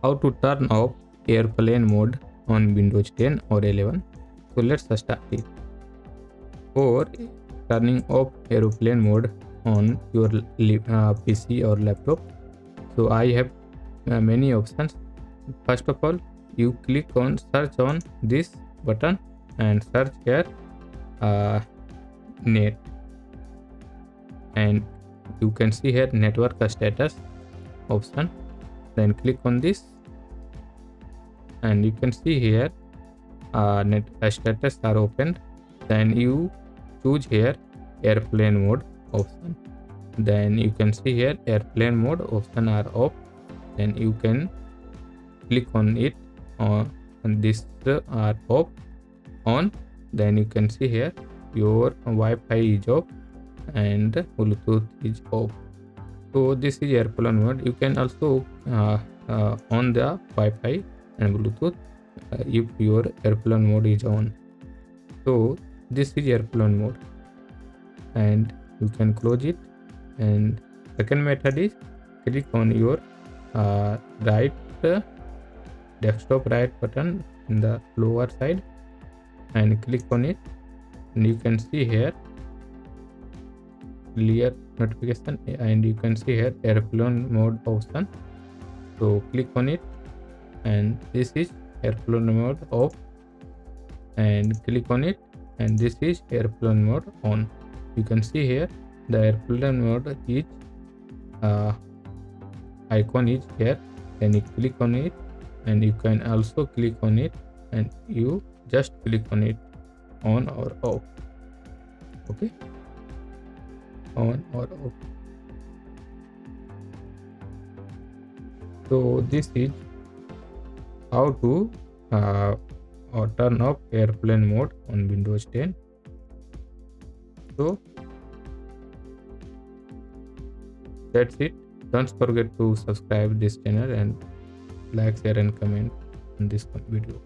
how to turn off airplane mode on Windows 10 or 11. So let's start it. For turning off airplane mode on your PC or laptop, so I have many options. First of all, you click on search on this button and search here net, and you can see here network status option. Then click on this and you can see here net status are opened. Then you choose here airplane mode option. Then you can see here airplane mode option are off. Then you can click on it and this are off on. Then you can see here your Wi-Fi is off and Bluetooth is off. So this is airplane mode. You can also on the Wi-Fi and Bluetooth if your airplane mode is on. So this is airplane mode, and you can close it. And second method is click on your right desktop right button in the lower side and click on it, and you can see here clear notification, and you can see here airplane mode option. So click on it, and this is airplane mode off, and click on it, and this is airplane mode on. You can see here the airplane mode is icon is here. Then you click on it, and you can also click on it, and you just click on it on or off. Okay, on or off. So this is how to or turn off airplane mode on Windows 10. So that's it. Don't forget to subscribe this channel and like, share and comment on this video.